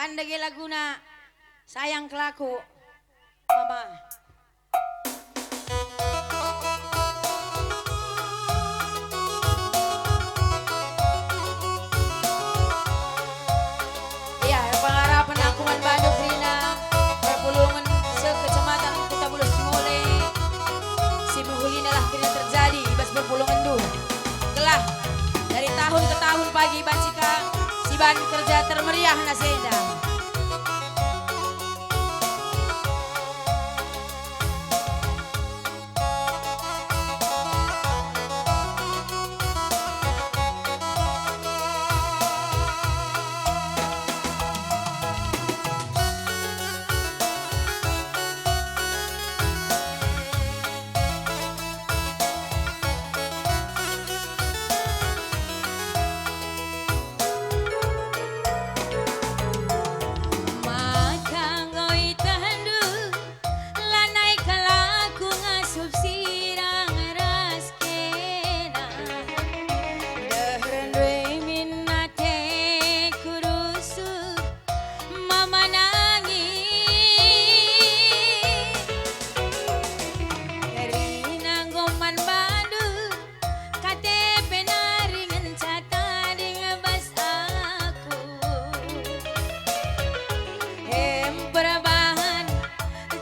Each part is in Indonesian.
Pandege laguna sayang kelaku mama. Iya, pengharapan Angkungan Bandung Rina Perpulungan sekecamatan Kota Bulus Simole Simuhulina lah kini terjadi ibas berpulungan dulu telah dari tahun ke tahun pagi Bancika Siban kerja termeriah nasenda.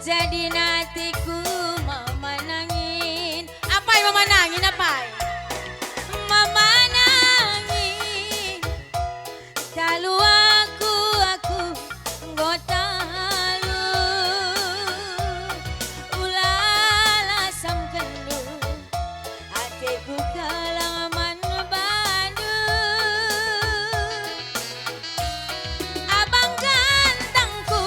Jadi natiku mama nangin. Apa yang mama nangin apa? Mama nangin. Kalau aku ngotalu. Ulala sam kendu. Hatiku kalaman Bandung. Abang gantengku.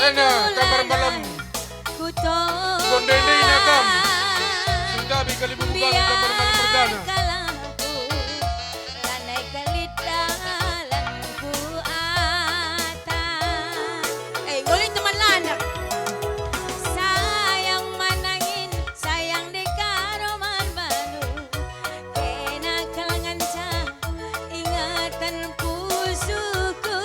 Ena kamar malam Gondende inakam Sudah bikali bubukan kamar malam perdana Nguling teman lanak sayang manangin sayang dekaroman Bandung kena kalangan cah ingatan pusuku.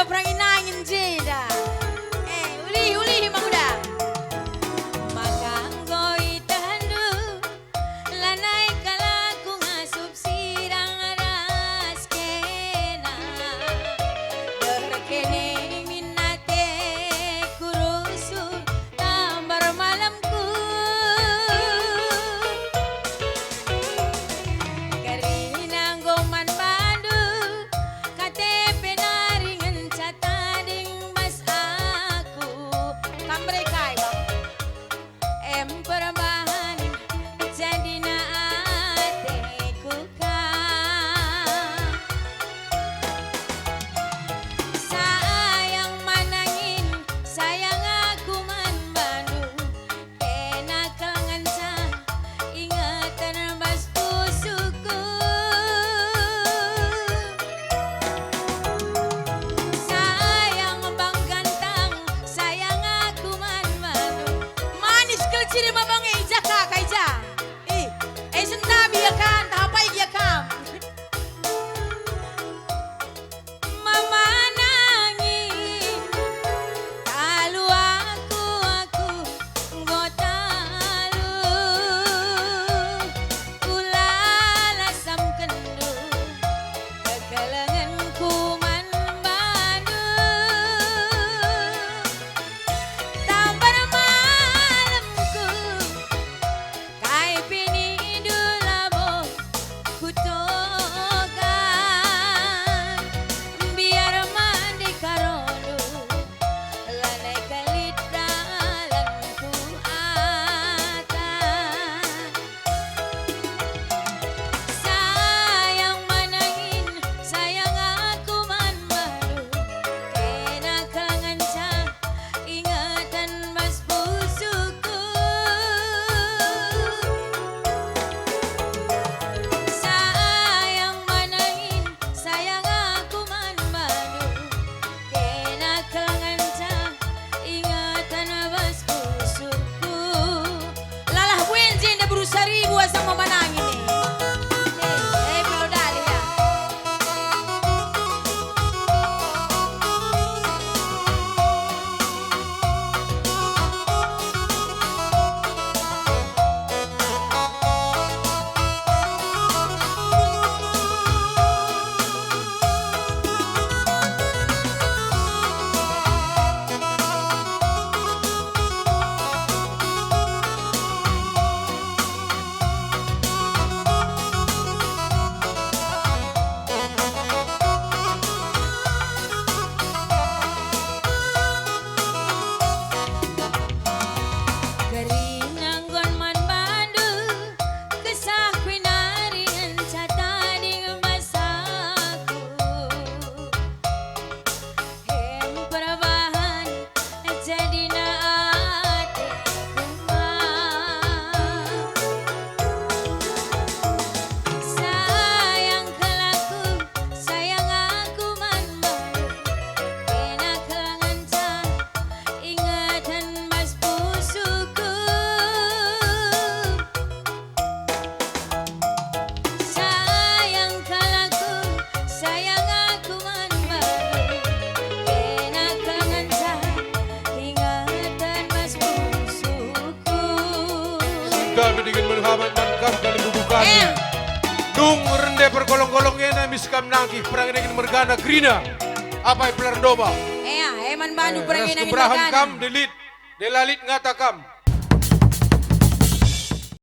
Perang inangin jeda. Uli mamuda. Makang goi tandu lanai kalaku ngasup sirang aras kena. Berkene minate kurusu tambar malamku. Karina goman Bandung KTP perubahan jadi naateku kan sayang manangin sayang aku man Bandung kena kalangan cah ingatan bas pusuku sayang bang gantang sayang aku man Bandung ciri mabang eja ka kaija. Sentabi ya kan, tapai ya kam. Mama nangin, kalau aku ngotalu. Ulala sam kendu, kekalanganku man Bandung. Tambar sayang kami. Dung rende perkolong-kolong ena miskam nangki perang ingin mergana grina. Apa pelar doba? Eman banu perang Ras inang kebrahan indagana. kam delit delalit ngata kam.